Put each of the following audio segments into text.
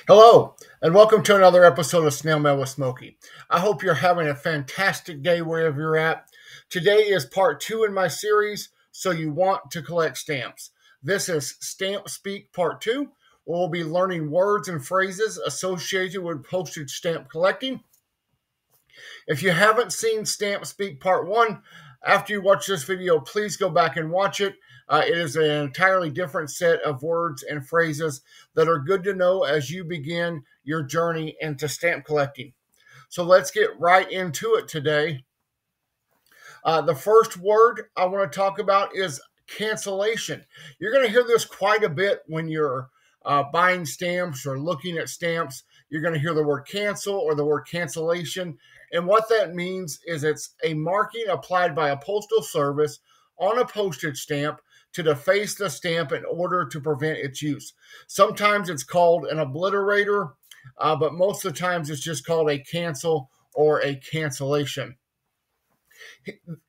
Hello, and welcome to another episode of Snail Mail with Smokey. I hope you're having a fantastic day wherever you're at. Today is part 2 in my series, So You Want to Collect Stamps. This is Stamp Speak Part 2, where we'll be learning words and phrases associated with postage stamp collecting. If you haven't seen Stamp Speak Part 1, after you watch this video, please go back and watch it. It is an entirely different set of words and phrases that are good to know as you begin your journey into stamp collecting. So let's get right into it today. The first word I want to talk about is cancellation. You're going to hear this quite a bit when you're buying stamps or looking at stamps. You're going to hear the word cancel or the word cancellation. And what that means is it's a marking applied by a postal service on a postage stamp to deface the stamp in order to prevent its use. Sometimes it's called an obliterator, but most of the times it's just called a cancel or a cancellation.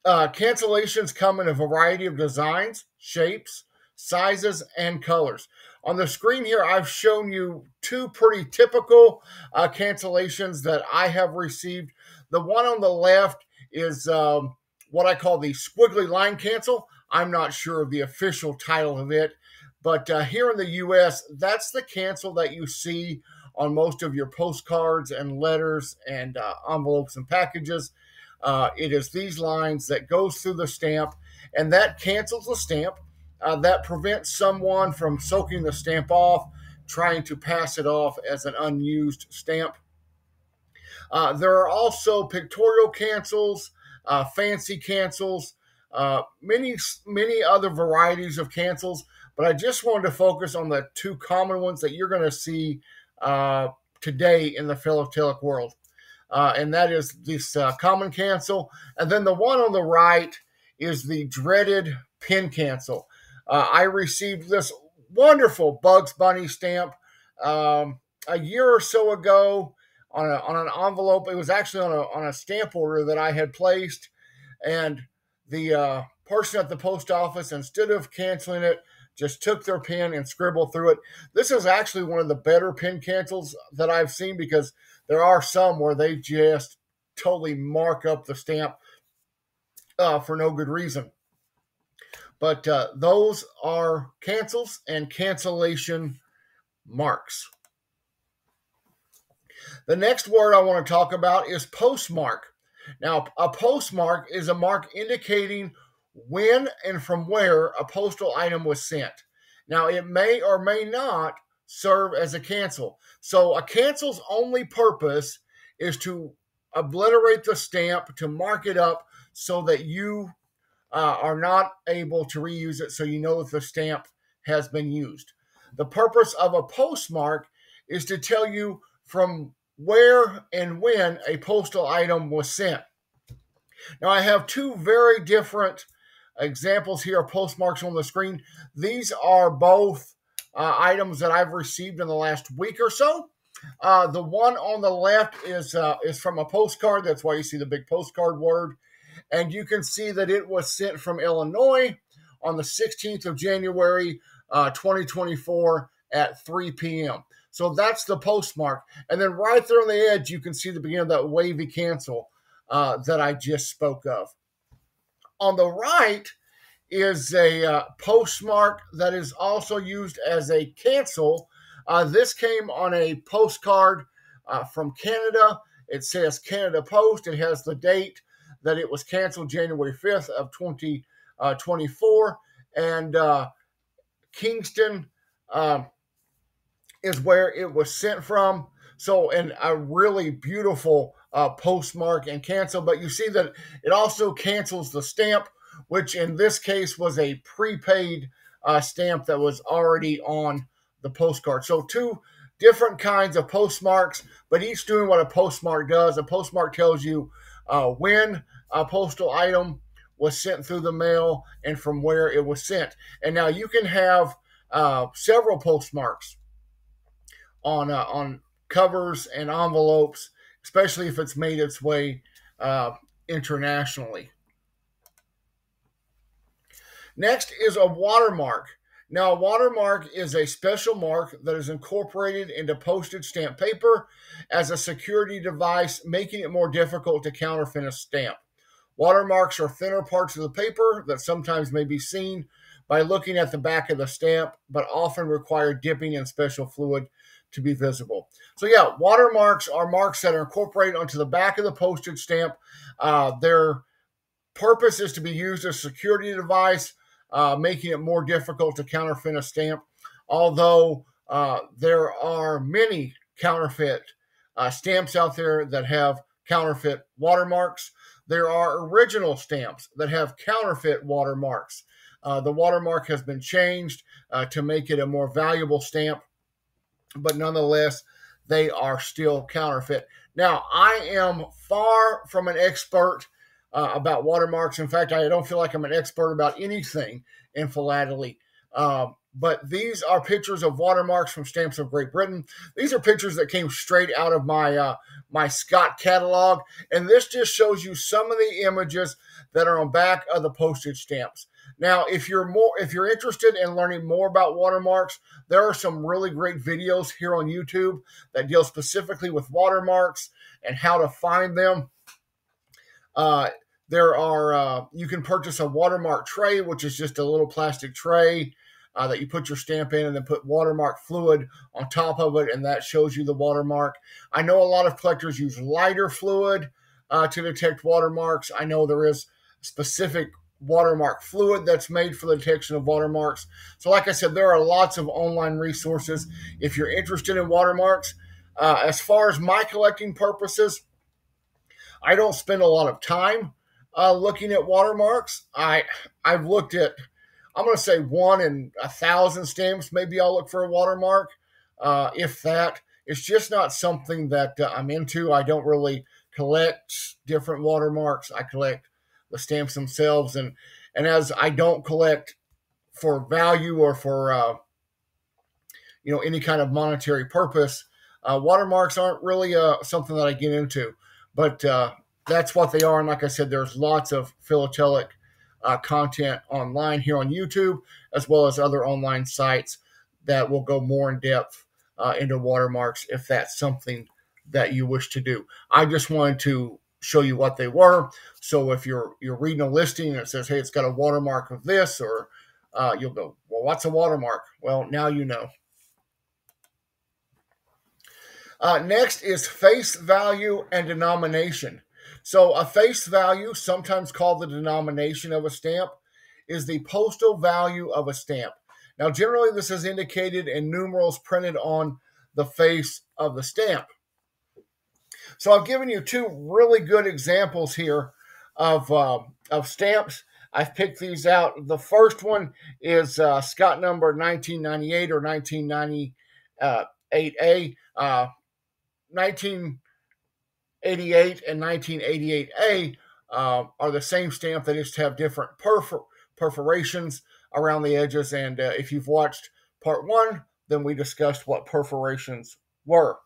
Cancellations come in a variety of designs, shapes, sizes, and colors. On the screen here, I've shown you two pretty typical cancellations that I have received. The one on the left is what I call the squiggly line cancel. I'm not sure of the official title of it, but here in the U.S., that's the cancel that you see on most of your postcards and letters and envelopes and packages. It is these lines that goes through the stamp, and that cancels the stamp. That prevents someone from soaking the stamp off, trying to pass it off as an unused stamp. There are also pictorial cancels, fancy cancels, many other varieties of cancels, but I just wanted to focus on the two common ones that you're going to see today in the philatelic world. And that is this common cancel. And then the one on the right is the dreaded pin cancel. I received this wonderful Bugs Bunny stamp a year or so ago on an envelope. It was actually on a stamp order that I had placed. And the person at the post office, instead of canceling it, just took their pen and scribbled through it. This is actually one of the better pen cancels that I've seen, because there are some where they just totally mark up the stamp for no good reason. But those are cancels and cancellation marks. The next word I want to talk about is postmark. Now, a postmark is a mark indicating when and from where a postal item was sent. Now, it may or may not serve as a cancel. So a cancel's only purpose is to obliterate the stamp, to mark it up so that you are not able to reuse it, so you know that the stamp has been used. The purpose of a postmark is to tell you from where and when a postal item was sent. Now, I have two very different examples here of postmarks on the screen. These are both items that I've received in the last week or so. The one on the left is from a postcard. That's why you see the big postcard word. And you can see that it was sent from Illinois on the 16th of January, 2024 at 3 p.m. So that's the postmark. And then right there on the edge, you can see the beginning of that wavy cancel that I just spoke of. On the right is a postmark that is also used as a cancel. This came on a postcard from Canada. It says Canada Post. It has the date that it was canceled, January 5th of 2024. And Kingston is where it was sent from. So, and a really beautiful postmark and cancel. But you see that it also cancels the stamp, which in this case was a prepaid stamp that was already on the postcard. So two different kinds of postmarks, but each doing what a postmark does. A postmark tells you when a postal item was sent through the mail and from where it was sent. And now you can have several postmarks on covers and envelopes, especially if it's made its way internationally. Next is a watermark. Now, a watermark is a special mark that is incorporated into postage stamp paper as a security device, making it more difficult to counterfeit a stamp. Watermarks are thinner parts of the paper that sometimes may be seen by looking at the back of the stamp, but often require dipping in special fluid to be visible. So yeah, watermarks are marks that are incorporated onto the back of the postage stamp. Their purpose is to be used as a security device, making it more difficult to counterfeit a stamp. Although there are many counterfeit stamps out there that have counterfeit watermarks, there are original stamps that have counterfeit watermarks. The watermark has been changed to make it a more valuable stamp, but nonetheless, they are still counterfeit. Now, I am far from an expert about watermarks. In fact, I don't feel like I'm an expert about anything in philately. But these are pictures of watermarks from Stamps of Great Britain. These are pictures that came straight out of my Scott catalog, and this just shows you some of the images that are on back of the postage stamps. Now, if you're interested in learning more about watermarks, there are some really great videos here on YouTube that deal specifically with watermarks and how to find them. You can purchase a watermark tray, which is just a little plastic tray that you put your stamp in and then put watermark fluid on top of it, and that shows you the watermark. I know a lot of collectors use lighter fluid to detect watermarks. I know there is specific watermark fluid that's made for the detection of watermarks. So like I said, there are lots of online resources if you're interested in watermarks. As far as my collecting purposes, I don't spend a lot of time looking at watermarks. I've looked at, I'm going to say 1 in 1,000 stamps. Maybe I'll look for a watermark, if that. It's just not something that I'm into. I don't really collect different watermarks. I collect the stamps themselves, and as I don't collect for value or for any kind of monetary purpose, watermarks aren't really something that I get into. But that's what they are. And like I said, there's lots of philatelic content online here on YouTube, as well as other online sites that will go more in depth into watermarks if that's something that you wish to do. I just wanted to show you what they were. So if you're reading a listing and it says, hey, it's got a watermark of this, or you'll go, well, what's a watermark? Well, now you know. Next is face value and denomination. So a face value, sometimes called the denomination of a stamp, is the postal value of a stamp. Now, generally, this is indicated in numerals printed on the face of the stamp. So I've given you 2 really good examples here of stamps. I've picked these out. The first one is Scott number 1998 or 1998A. 1988 and 1988A are the same stamp. They just have different perforations around the edges. And if you've watched part 1, then we discussed what perforations were.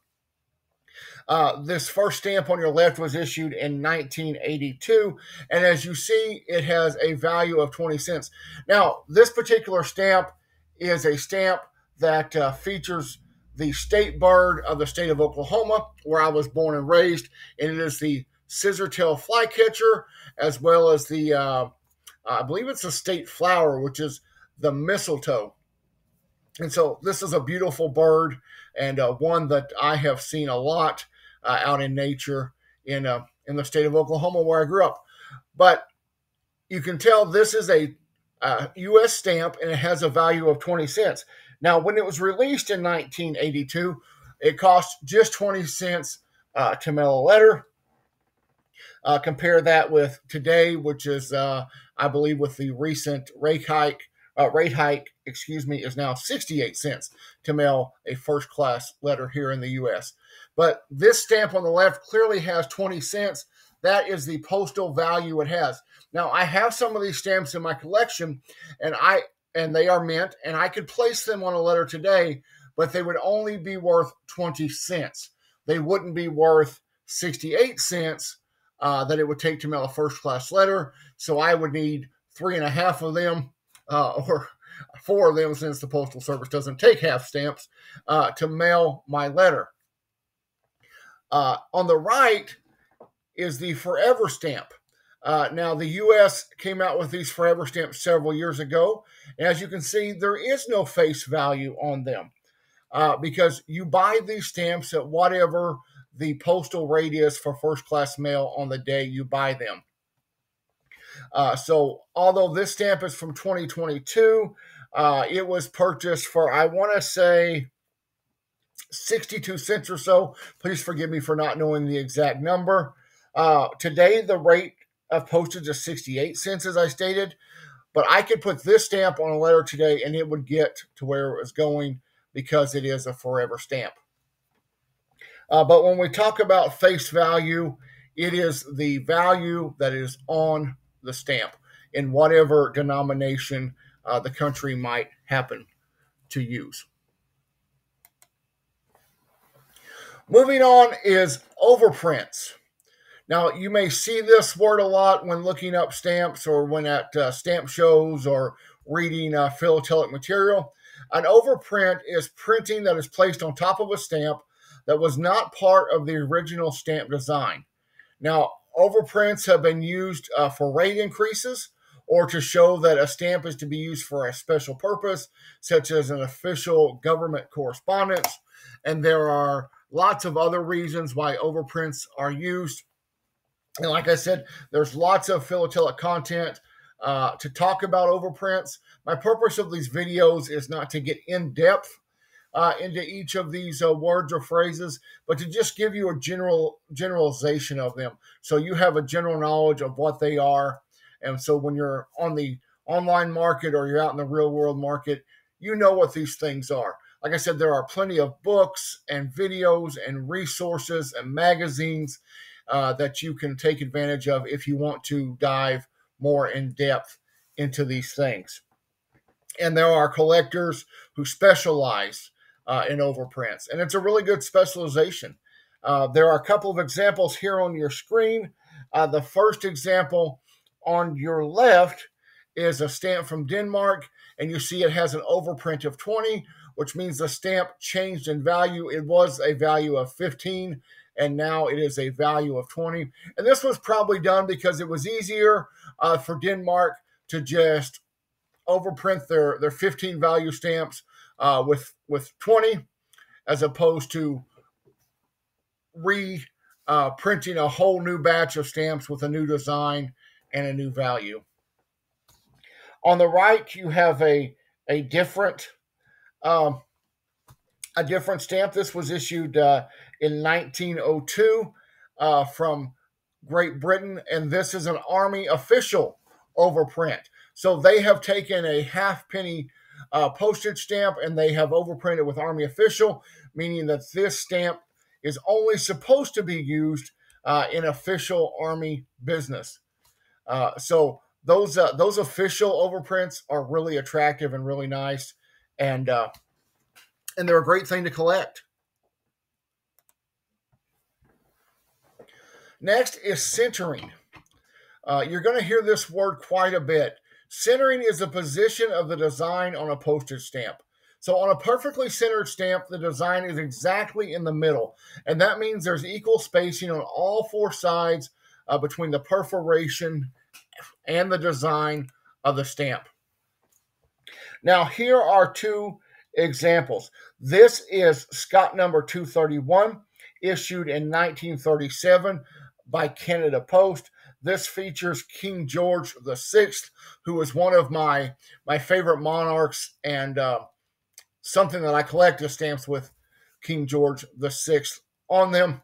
This first stamp on your left was issued in 1982, and as you see, it has a value of 20 cents. Now, this particular stamp is a stamp that features the state bird of the state of Oklahoma, where I was born and raised, and it is the scissortail flycatcher, as well as the, I believe it's a state flower, which is the mistletoe. And so this is a beautiful bird, and one that I have seen a lot out in nature in the state of Oklahoma, where I grew up. But you can tell this is a U.S. stamp, and it has a value of 20 cents. Now, when it was released in 1982, it cost just 20 cents to mail a letter. Compare that with today, which is, I believe, with the recent rate hike, is now 68 cents to mail a first-class letter here in the U.S. But this stamp on the left clearly has 20 cents. That is the postal value it has. Now, I have some of these stamps in my collection, and they are mint, and I could place them on a letter today, but they would only be worth 20 cents. They wouldn't be worth 68 cents that it would take to mail a first-class letter. So I would need 3.5 of them, or 4 of them, since the Postal Service doesn't take half stamps, to mail my letter. On the right is the forever stamp. Now, the U.S. came out with these forever stamps several years ago. And as you can see, there is no face value on them because you buy these stamps at whatever the postal rate is for first class mail on the day you buy them. So although this stamp is from 2022, it was purchased for, I want to say, 62 cents or so. Please forgive me for not knowing the exact number. Today, the rate of postage is 68 cents, as I stated, but I could put this stamp on a letter today and it would get to where it was going because it is a forever stamp. But when we talk about face value, it is the value that is on the stamp in whatever denomination the country might happen to use. Moving on is overprints. Now, you may see this word a lot when looking up stamps or when at stamp shows or reading philatelic material. An overprint is printing that is placed on top of a stamp that was not part of the original stamp design. Now, overprints have been used for rate increases or to show that a stamp is to be used for a special purpose, such as an official government correspondence. And there are lots of other reasons why overprints are used. And like I said, there's lots of philatelic content to talk about overprints. My purpose of these videos is not to get in depth into each of these words or phrases, but to just give you a generalization of them, so you have a general knowledge of what they are. And so when you're on the online market or you're out in the real world market, you know what these things are. Like I said, there are plenty of books and videos and resources and magazines that you can take advantage of if you want to dive more in depth into these things. And there are collectors who specialize in overprints, and it's a really good specialization. There are a couple of examples here on your screen. The first example on your left is a stamp from Denmark, and you see it has an overprint of 20, which means the stamp changed in value. It was a value of 15, and now it is a value of 20. And this was probably done because it was easier for Denmark to just overprint their 15 value stamps with 20, as opposed to printing a whole new batch of stamps with a new design and a new value. On the right, you have a different stamp. This was issued in 1902 from Great Britain, and this is an Army official overprint. So they have taken a half-penny postage stamp and they have overprinted with Army official, meaning that this stamp is only supposed to be used in official Army business. So those official overprints are really attractive and really nice, and they're a great thing to collect. Next is centering. You're going to hear this word quite a bit. Centering is the position of the design on a postage stamp. So on a perfectly centered stamp, the design is exactly in the middle, and that means there's equal spacing on all four sides between the perforation and the design of the stamp. Now, here are two examples. This is Scott number 231, issued in 1937 by Canada Post. This features King George VI, who was one of my favorite monarchs, and something that I collect is stamps with King George VI on them.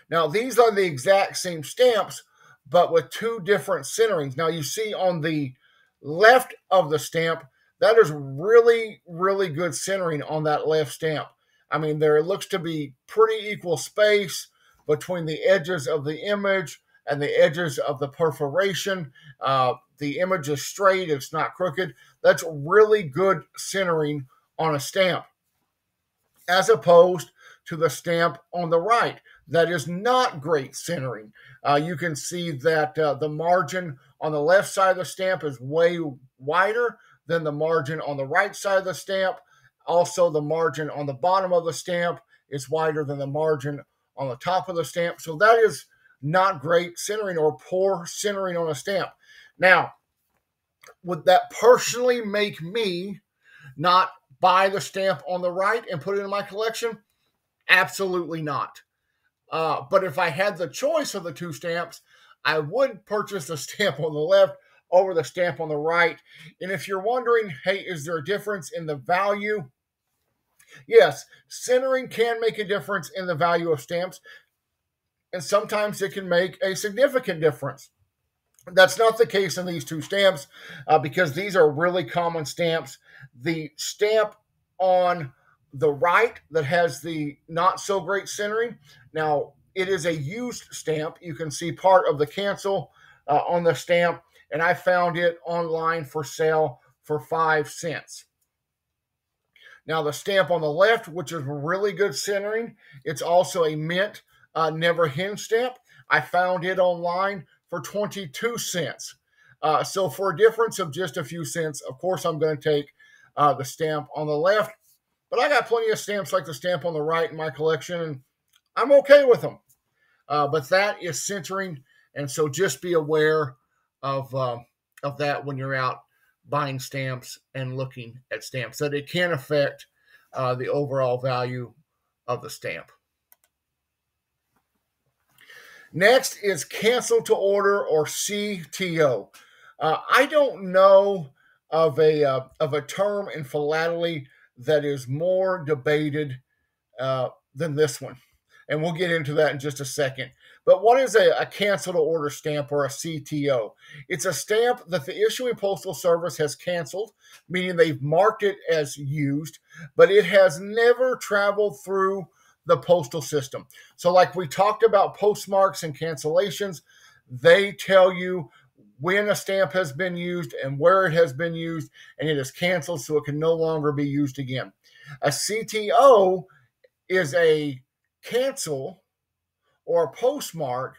Now, these are the exact same stamps, but with two different centerings. Now, you see on the left of the stamp, that is really, really good centering on that left stamp. I mean, there looks to be pretty equal space between the edges of the image and the edges of the perforation. The image is straight, it's not crooked. That's really good centering on a stamp, as opposed to the stamp on the right. That is not great centering. You can see that the margin on the left side of the stamp is way wider than the margin on the right side of the stamp. Also, the margin on the bottom of the stamp is wider than the margin on the top of the stamp. So that is not great centering or poor centering on a stamp. Now, would that personally make me not buy the stamp on the right and put it in my collection? Absolutely not. But if I had the choice of the two stamps, I would purchase the stamp on the left over the stamp on the right. And if you're wondering, hey, is there a difference in the value? Yes, centering can make a difference in the value of stamps, and sometimes it can make a significant difference. That's not the case in these two stamps because these are really common stamps. The stamp on the right that has the not so great centering, now it is a used stamp. You can see part of the cancel on the stamp, and I found it online for sale for 5 cents. Now the stamp on the left, which is really good centering, it's also a mint never hinge stamp. I found it online for 22 cents. So for a difference of just a few cents, of course I'm going to take the stamp on the left. But I got plenty of stamps like the stamp on the right in my collection, and I'm okay with them. But that is centering, and so just be aware of that when you're out buying stamps and looking at stamps, that it can affect the overall value of the stamp. Next is cancel to order, or CTO. I don't know of a term in philately that is more debated than this one, and we'll get into that in just a second. But what is a cancel to order stamp, or a CTO? It's a stamp that the issuing postal service has canceled, meaning they've marked it as used, but it has never traveled through the postal system. So like we talked about postmarks and cancellations, they tell you when a stamp has been used and where it has been used, and it is canceled so it can no longer be used again. A CTO is a cancel or a postmark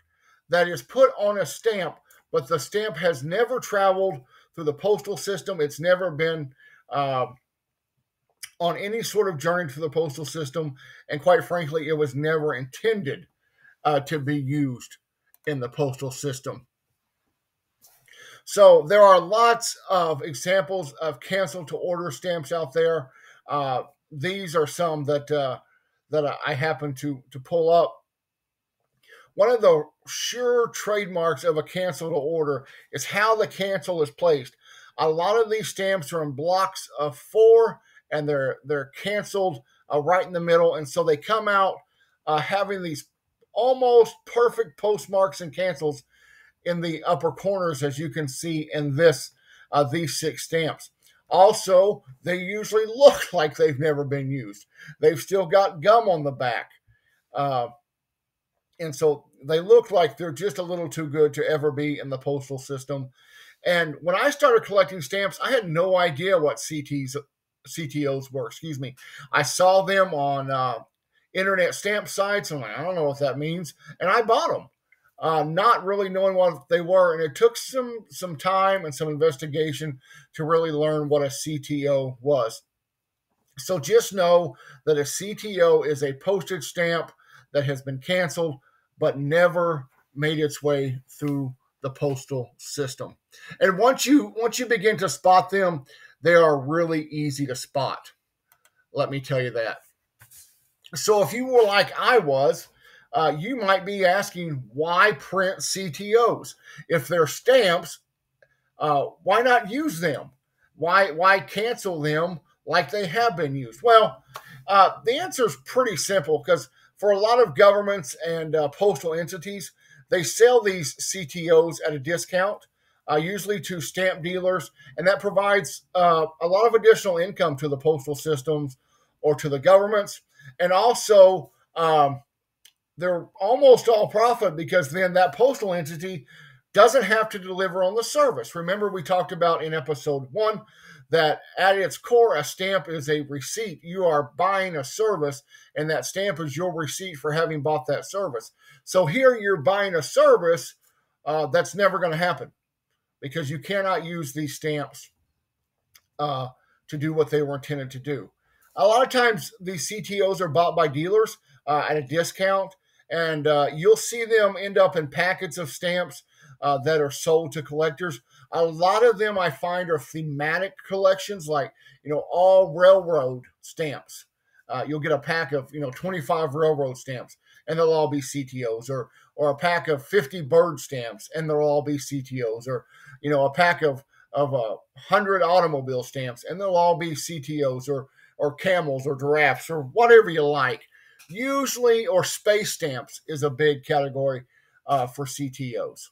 that is put on a stamp, but the stamp has never traveled through the postal system. It's never been on any sort of journey to the postal system, and quite frankly, it was never intended to be used in the postal system. So there are lots of examples of cancel to order stamps out there. These are some that I happen to pull up. One of the sure trademarks of a cancel to order is how the cancel is placed. A lot of these stamps are in blocks of 4, and they're canceled right in the middle, and so they come out having these almost perfect postmarks and cancels in the upper corners, as you can see in these 6 stamps. Also, they usually look like they've never been used. They've still got gum on the back. And so they look like they're just a little too good to ever be in the postal system. And when I started collecting stamps, I had no idea what CTOs were. I saw them on internet stamp sites, and I don't know what that means. And I bought them, not really knowing what they were. And it took some time and some investigation to really learn what a CTO was. So just know that a CTO is a postage stamp that has been canceled but never made its way through the postal system. And once you begin to spot them, they are really easy to spot. Let me tell you that. So if you were like I was, you might be asking, why print CTOs? If they're stamps, why not use them? Why cancel them like they have been used? Well, the answer is pretty simple, because for a lot of governments and postal entities, they sell these CTOs at a discount, usually to stamp dealers, and that provides a lot of additional income to the postal systems or to the governments. And also, they're almost all profit, because then that postal entity doesn't have to deliver on the service. Remember, we talked about in episode 1 that at its core, a stamp is a receipt. You are buying a service, and that stamp is your receipt for having bought that service. So here you're buying a service that's never going to happen, because you cannot use these stamps to do what they were intended to do. A lot of times, these CTOs are bought by dealers at a discount, and you'll see them end up in packets of stamps that are sold to collectors. A lot of them I find are thematic collections, like all railroad stamps. You'll get a pack of 25 railroad stamps, and they'll all be CTOs, or a pack of 50 bird stamps, and they'll all be CTOs, or a pack of 100 automobile stamps, and they'll all be CTOs, or camels, or giraffes, or whatever you like. Usually, or space stamps is a big category for CTOs.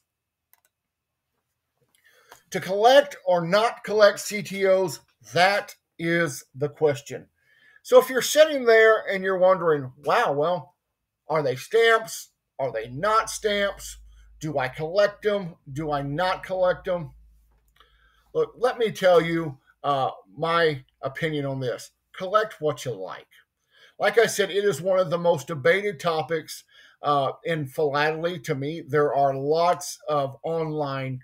To collect or not collect CTOs, that is the question. So if you're sitting there and you're wondering, wow, well, are they stamps? Are they not stamps? Do I collect them? Do I not collect them? Look, let me tell you my opinion on this. Collect what you like. Like I said, it is one of the most debated topics in philately to me. There are lots of online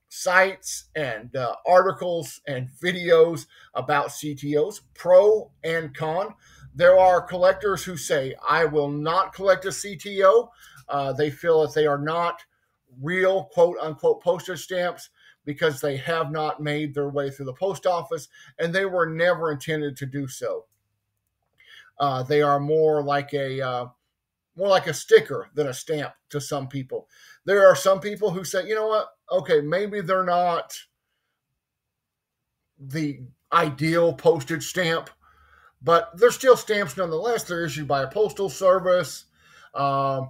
sites and articles and videos about CTOs, pro and con. There are collectors who say, I will not collect a CTO. They feel that they are not real, quote unquote, postage stamps because they have not made their way through the post office and they were never intended to do so. They are more like a sticker than a stamp to some people. There are some people who say, you know what? Okay, maybe they're not the ideal postage stamp, but they're still stamps nonetheless. They're issued by a postal service, and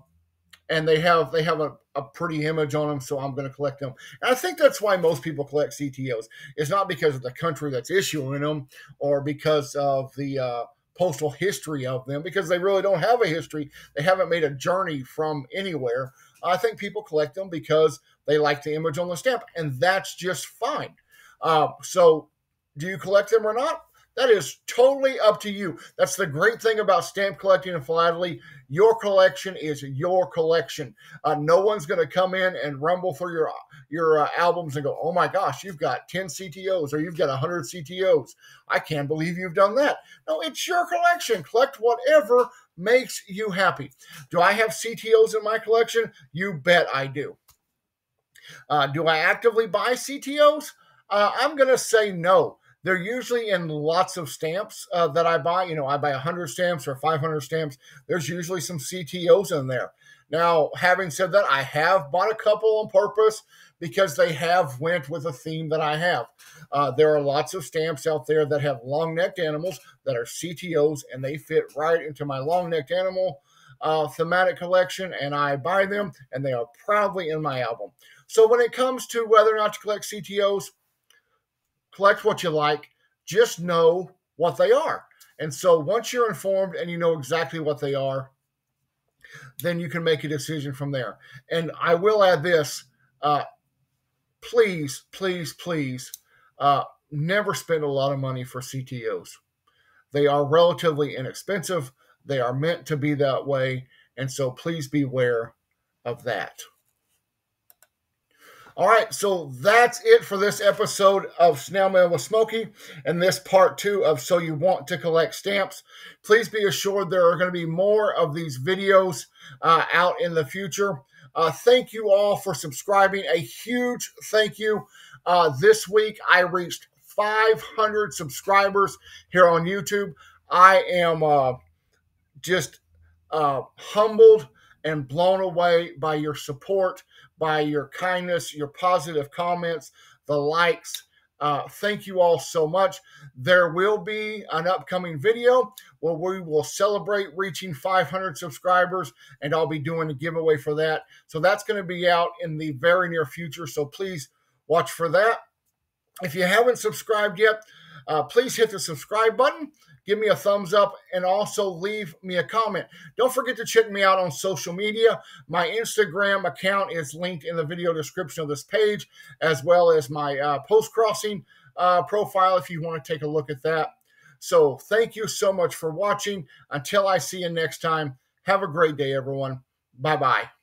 they have a pretty image on them, so I'm going to collect them. And I think that's why most people collect CTOs. It's not because of the country that's issuing them or because of the postal history of them, because they really don't have a history. They haven't made a journey from anywhere. I think people collect them because they like the image on the stamp, and that's just fine. So do you collect them or not? That is totally up to you. That's the great thing about stamp collecting and philately. Your collection is your collection. No one's going to come in and rumble through your albums and go, oh my gosh, you've got 10 CTOs or you've got 100 CTOs. I can't believe you've done that. No, it's your collection. Collect whatever makes you happy. Do I have CTOs in my collection? You bet I do. Do I actively buy CTOs? I'm going to say no. They're usually in lots of stamps that I buy. I buy 100 stamps or 500 stamps. There's usually some CTOs in there. Now, having said that, I have bought a couple on purpose because they have went with a theme that I have. There are lots of stamps out there that have long-necked animals that are CTOs, and they fit right into my long-necked animal thematic collection, and I buy them, and they are proudly in my album. So when it comes to whether or not to collect CTOs, collect what you like, just know what they are. And so once you're informed and you know exactly what they are, then you can make a decision from there. And I will add this, please, please, please, never spend a lot of money for CTOs. They are relatively inexpensive. They are meant to be that way. And so please beware of that. All right, so that's it for this episode of Snail Mail with Smokey and this part 2 of So You Want to Collect Stamps. Please be assured there are going to be more of these videos out in the future. Thank you all for subscribing. A huge thank you. This week I reached 500 subscribers here on YouTube. I am just humbled and blown away by your support, by your kindness, your positive comments, the likes. Thank you all so much. There will be an upcoming video where we will celebrate reaching 500 subscribers, and I'll be doing a giveaway for that. So that's going to be out in the very near future, so please watch for that. If you haven't subscribed yet, please hit the subscribe button. Give me a thumbs up and also leave me a comment. Don't forget to check me out on social media. My Instagram account is linked in the video description of this page, as well as my Postcrossing profile if you want to take a look at that. So thank you so much for watching. Until I see you next time, have a great day, everyone. Bye-bye.